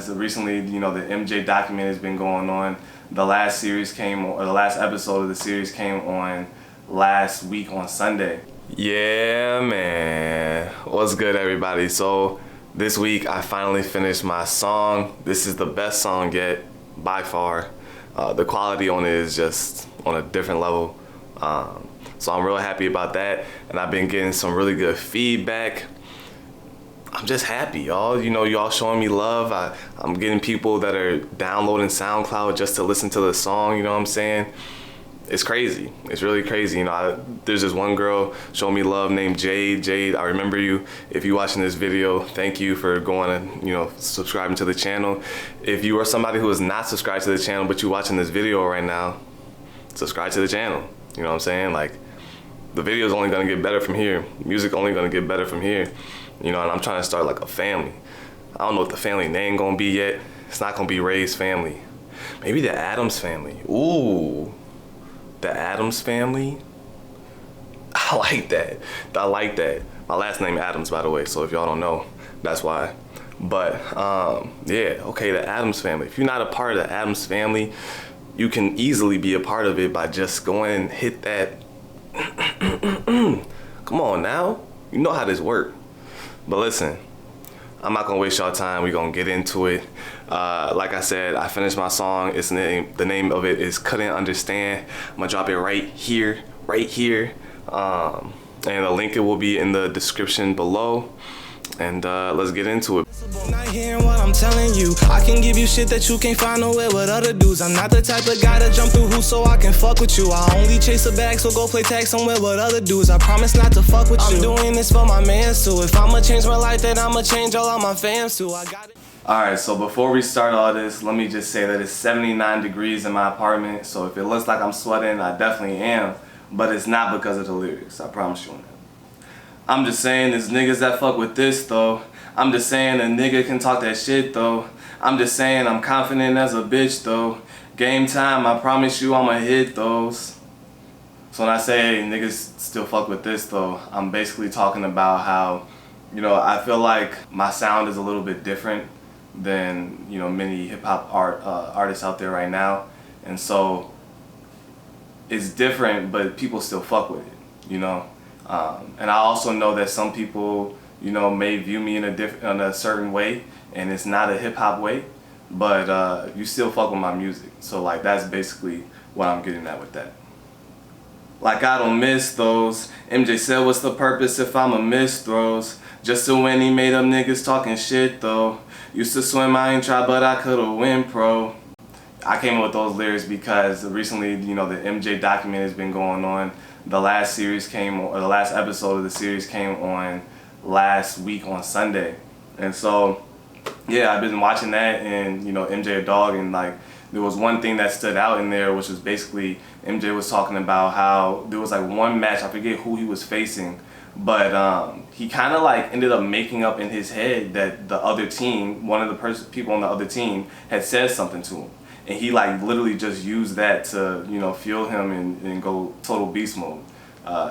So recently, the MJ documentary has been going on. The last episode of the series came on last week on Sunday. Yeah, man. What's good, everybody? So this week I finally finished my song. This is the best song yet, by far. The quality on it is just on a different level. So I'm real happy about that, and I've been getting some really good feedback. I'm just happy, y'all. Y'all showing me love. I'm getting people that are downloading SoundCloud just to listen to the song, you know what I'm saying? It's crazy. It's really crazy. There's this one girl showing me love named Jade. Jade, I remember you. If you're watching this video, thank you for going and, subscribing to the channel. If you are somebody who is not subscribed to the channel, but you're watching this video right now, subscribe to the channel. You know what I'm saying? Like, the video is only gonna get better from here. Music only gonna get better from here. And I'm trying to start like a family. I don't know what the family name gonna be yet. It's not gonna be Ray's family. Maybe the Adams family. Ooh, the Adams family. I like that. I like that. My last name Adams, by the way. So if y'all don't know, that's why. But yeah, okay, the Adams family. If you're not a part of the Adams family, you can easily be a part of it by just going and hit that. Come on now. You know how this works. But listen, I'm not gonna waste y'all time. We're gonna get into it. Like I said, I finished my song. The name of it is Couldn't Understand. I'm gonna drop it right here. And the link will be in the description below. And let's get into it. Not hearing what I'm telling you. I can give you shit that you can't find nowhere with other dudes. I'm not the type of guy to jump through hoops so I can fuck with you. I only chase a bag, so go play tag somewhere with other dudes. I promise not to fuck with you. I'm doing this for my mans too. If I'ma change my life, then I'ma change all of my fans too. I got it. Alright, so before we start all this, let me just say that it's 79 degrees in my apartment. So if it looks like I'm sweating, I definitely am. But it's not because of the lyrics, I promise you on that. I'm just saying there's niggas that fuck with this though. I'm just saying a nigga can talk that shit though. I'm just saying I'm confident as a bitch though. Game time, I promise you I'ma hit those. So when I say hey, niggas still fuck with this though, I'm basically talking about how, I feel like my sound is a little bit different than, many hip hop artists out there right now. And so it's different, but people still fuck with it, and I also know that some people, may view me in a certain way, and it's not a hip hop way, but you still fuck with my music. So like that's basically what I'm getting at with that. Like I don't miss those. MJ said, what's the purpose if I'ma miss throws? Just to win, he made up niggas talking shit though. Used to swim, I ain't try, but I could've win pro. I came up with those lyrics because recently, the MJ documentary has been going on. The last episode of the series came on last week on Sunday. And so, yeah, I've been watching that, and, MJ a dog, and like, there was one thing that stood out in there, which was basically MJ was talking about how there was like one match, I forget who he was facing, but he kind of like ended up making up in his head that the other team, one of the people on the other team had said something to him. And he like literally just used that to, fuel him and go total beast mode.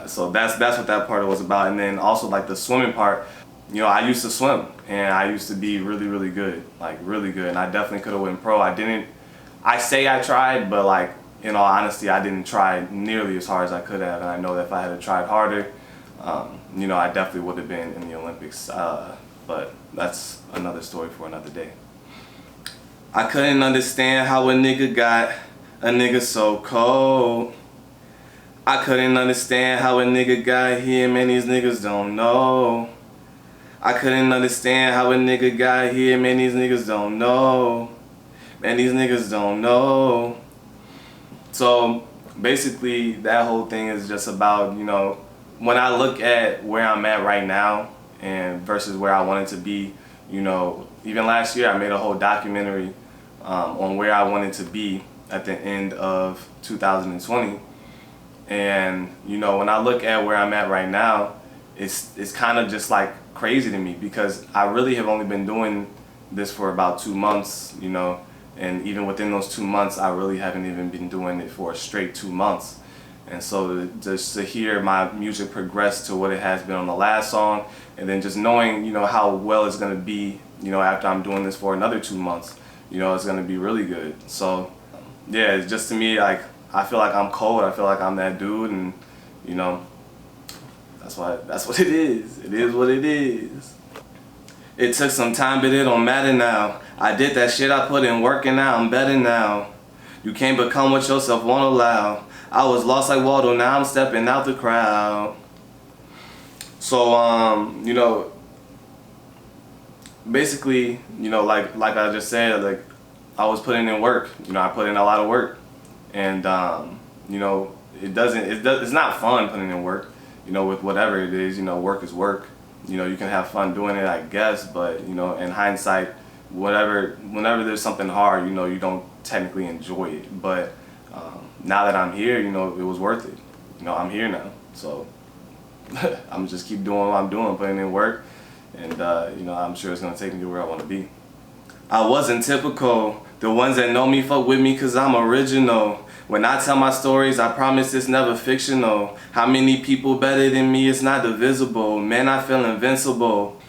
So that's what that part was about. And then also like the swimming part, I used to swim and I used to be really, really good, like really good. And I definitely could have went pro. I say I tried, but like, in all honesty, I didn't try nearly as hard as I could have. And I know that if I had tried harder, I definitely would have been in the Olympics. But that's another story for another day. I couldn't understand how a nigga got a nigga so cold. I couldn't understand how a nigga got here, man, these niggas don't know. I couldn't understand how a nigga got here, man, these niggas don't know. Man, these niggas don't know. So basically that whole thing is just about, when I look at where I'm at right now and versus where I wanted to be, even last year I made a whole documentary on where I wanted to be at the end of 2020. And when I look at where I'm at right now, it's kind of just like crazy to me because I really have only been doing this for about 2 months, and even within those 2 months I really haven't even been doing it for a straight 2 months. And so just to hear my music progress to what it has been on the last song, and then just knowing, how well it's going to be you know, after I'm doing this for another 2 months, you know, it's gonna be really good. So yeah, it's just to me, like, I feel like I'm cold. I feel like I'm that dude, and you know, that's what it is. It is what it is. It took some time, but it don't matter now. I did that shit I put in work, and now I'm better now. You can't become what yourself won't allow. I was lost like Waldo, now I'm stepping out the crowd. So you know, basically, you know, like I just said, like, I was putting in work. You know, I put in a lot of work, and you know, it's not fun putting in work. You know, with whatever it is, you know, work is work. You know, you can have fun doing it, I guess, but you know, in hindsight, whenever there's something hard, you know, you don't technically enjoy it. But now that I'm here, you know, it was worth it. You know, I'm here now, so I'm just keep doing what I'm doing, putting in work, and you know, I'm sure it's gonna take me to where I want to be. I wasn't typical. The ones that know me fuck with me 'cause I'm original. When I tell my stories, I promise it's never fictional. How many people better than me? It's not divisible. Man, I feel invincible.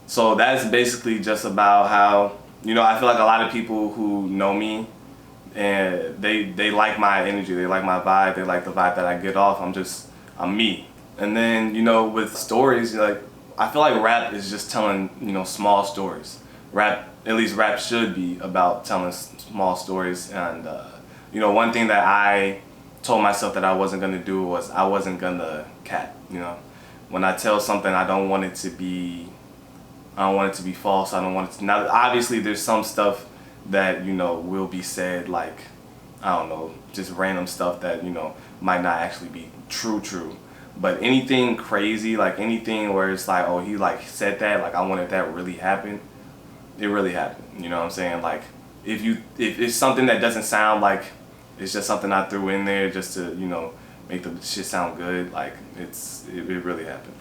So that's basically just about how, you know, I feel like a lot of people who know me, and they like my energy, they like my vibe, they like the vibe that I get off. I'm me. And then, you know, with stories, like, I feel like rap is just telling, you know, small stories. At least rap should be about telling small stories. And you know, one thing that I told myself that I wasn't gonna do was I wasn't gonna cap. You know, when I tell something, I don't want it to be false. I don't want it to. Now, obviously, there's some stuff that, you know, will be said, like, I don't know, just random stuff that, you know, might not actually be true. But anything crazy, like anything where it's like, oh, he like said that, like I wanted that really happen, it really happened. You know what I'm saying? Like, if it's something that doesn't sound like it's just something I threw in there just to, you know, make the shit sound good, like it really happened.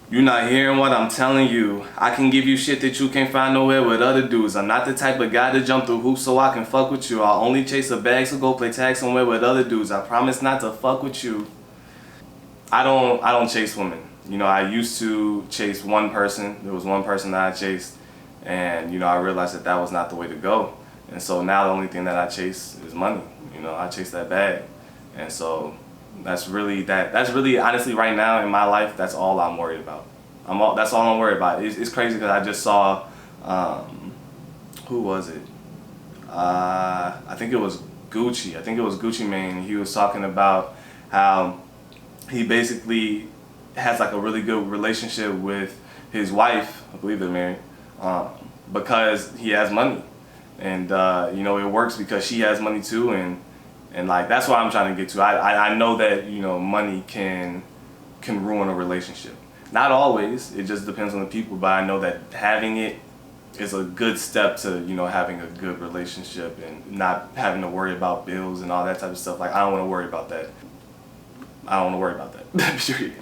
You not hearing what I'm telling you. I can give you shit that you can't find nowhere with other dudes. I'm not the type of guy to jump through hoops so I can fuck with you. I'll only chase a bag, so go play tag somewhere with other dudes. I promise not to fuck with you. I don't chase women. You know, I used to chase one person. There was one person that I chased, and you know, I realized that was not the way to go. And so now the only thing that I chase is money. You know, I chase that bag. And so that's really honestly right now in my life, that's all I'm worried about. That's all I'm worried about. It's crazy because I just saw, who was it? I think it was Gucci. I think it was Gucci Mane. He was talking about how he basically has like a really good relationship with his wife. I believe they're married, because he has money. And you know, it works because she has money too, and like that's what I'm trying to get to. I know that, you know, money can ruin a relationship. Not always. It just depends on the people. But I know that having it is a good step to, you know, having a good relationship and not having to worry about bills and all that type of stuff. Like, I don't want to worry about that. Period.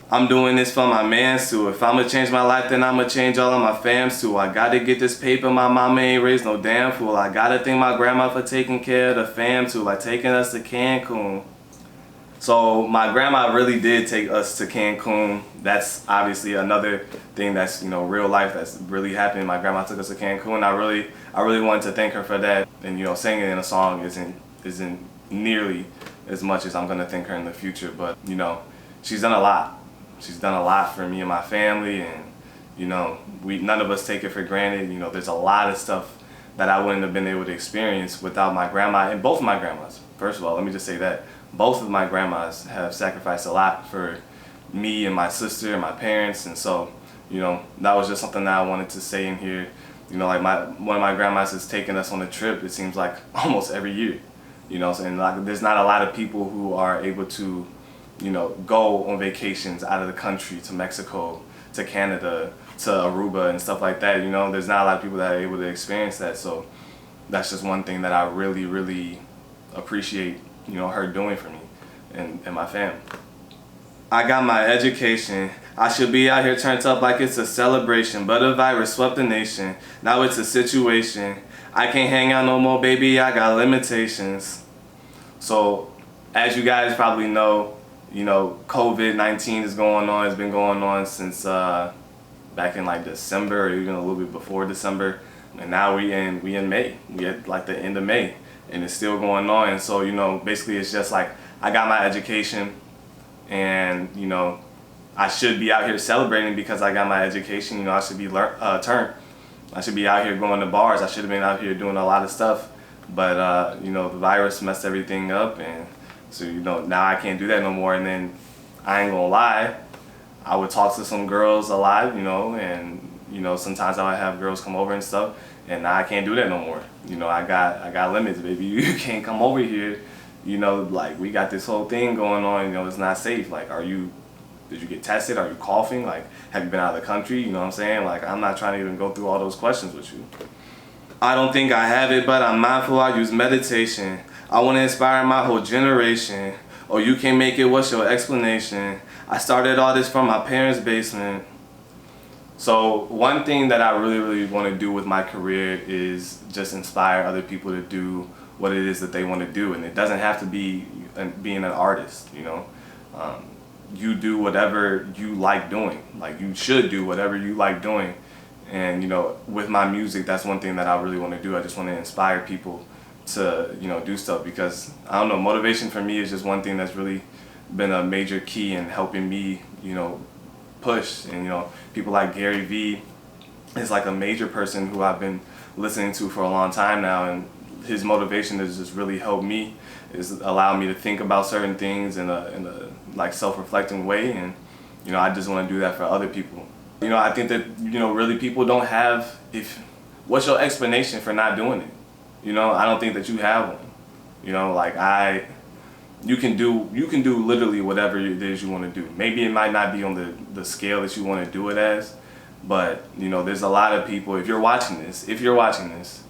I'm doing this for my mans too. If I'ma change my life, then I'ma change all of my fams too. I gotta get this paper, my mama ain't raised no damn fool. I gotta thank my grandma for taking care of the fam too, like taking us to Cancun. So my grandma really did take us to Cancun. That's obviously another thing that's, you know, real life that's really happening. My grandma took us to Cancun. I really wanted to thank her for that. And, you know, singing in a song isn't nearly as much as I'm gonna thank her in the future. But, you know, she's done a lot. She's done a lot for me and my family, and you know, none of us take it for granted. You know, there's a lot of stuff that I wouldn't have been able to experience without my grandma, and both of my grandmas. First of all, let me just say that both of my grandmas have sacrificed a lot for me and my sister and my parents, and so, you know, that was just something that I wanted to say in here. You know, like one of my grandmas has taken us on a trip, it seems like almost every year. You know, and like there's not a lot of people who are able to, you know, go on vacations out of the country to Mexico, to Canada, to Aruba and stuff like that. You know, there's not a lot of people that are able to experience that. So that's just one thing that I really, really appreciate, you know, her doing for me and my fam. I got my education. I should be out here turned up like it's a celebration, but a virus swept the nation. Now it's a situation. I can't hang out no more, baby. I got limitations. So, as you guys probably know, you know, COVID-19 is going on. It's been going on since back in like December or even a little bit before December, and now we in May. We at like the end of May, and it's still going on. And so, you know, basically it's just like I got my education, and you know, I should be out here celebrating because I got my education. You know, I should be turned. I should be out here going to bars. I should have been out here doing a lot of stuff, but you know, the virus messed everything up, and so, you know, now I can't do that no more. And then I ain't gonna lie, I would talk to some girls a lot, you know, and you know, sometimes I would have girls come over and stuff, and now I can't do that no more. You know, I got limits, baby. You can't come over here. You know, like we got this whole thing going on. You know, it's not safe. Like, did you get tested? Are you coughing? Like, have you been out of the country? You know what I'm saying? Like, I'm not trying to even go through all those questions with you. I don't think I have it, but I'm mindful. I use meditation. I want to inspire my whole generation. Oh, you can't make it, what's your explanation? I started all this from my parents' basement. So one thing that I really want to do with my career is just inspire other people to do what it is that they want to do. And it doesn't have to be being an artist, you know. You do whatever you like doing. Like, you should do whatever you like doing. And, you know, with my music, that's one thing that I really want to do. I just want to inspire people to, you know, do stuff, because I don't know, motivation for me is just one thing that's really been a major key in helping me, you know, push. And, you know, people like Gary Vee is like a major person who I've been listening to for a long time now, and his motivation has just really helped me, is allowed me to think about certain things in a like self-reflecting way. And, you know, I just want to do that for other people. You know, I think that, you know, really people don't have, what's your explanation for not doing it? You know, I don't think that you have one. You know, like you can do literally whatever it is you want to do. Maybe it might not be on the scale that you want to do it as, but, you know, there's a lot of people, if you're watching this,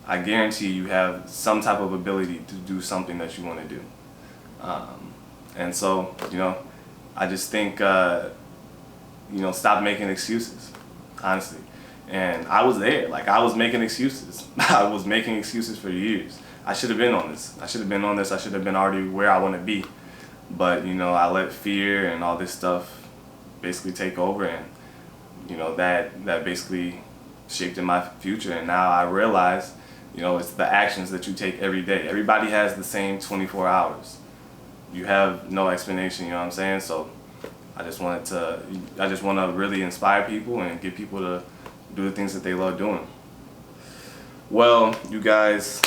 I guarantee you have some type of ability to do something that you want to do. And so, you know, I just think, you know, stop making excuses, honestly. And I was there, like, I was making excuses. I was making excuses for years. I should have been on this. I should have been already where I want to be. But, you know, I let fear and all this stuff basically take over, and, you know, that basically shaped in my future. And now I realize, you know, it's the actions that you take every day. Everybody has the same 24 hours. You have no explanation, you know what I'm saying? So I just want to really inspire people and get people to do the things that they love doing. Well, you guys,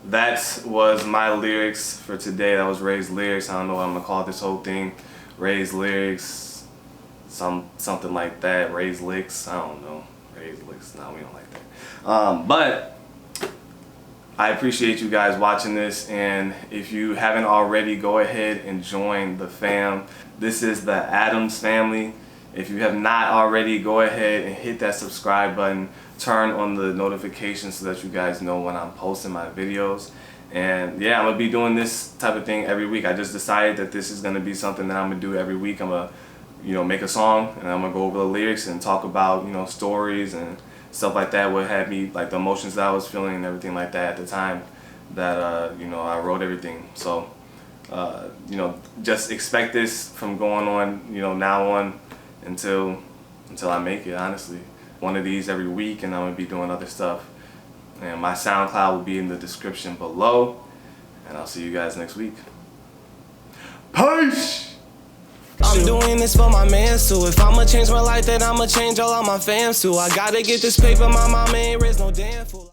that was my lyrics for today. That was Ray's lyrics. I don't know what I'm gonna call this whole thing. Ray's lyrics, something like that. Ray's licks. I don't know. Ray's licks. No, we don't like that. But I appreciate you guys watching this, and if you haven't already, go ahead and join the fam. This is the Adams family. If you have not already, go ahead and hit that subscribe button, turn on the notifications so that you guys know when I'm posting my videos. And yeah, I'm gonna be doing this type of thing every week. I just decided that this is gonna be something that I'm gonna do every week. I'm gonna, you know, make a song, and I'm gonna go over the lyrics and talk about, you know, stories and stuff like that, what had me, like the emotions that I was feeling and everything like that at the time that, you know, I wrote everything. So, you know, just expect this from going on, you know, now on until I make it, honestly. One of these every week, and I'm gonna be doing other stuff. And my SoundCloud will be in the description below, and I'll see you guys next week. Peace! I'm doing this for my mans too. If I'ma change my life, then I'ma change all of my fams too. I gotta get this paper, my mama ain't raised no damn fool.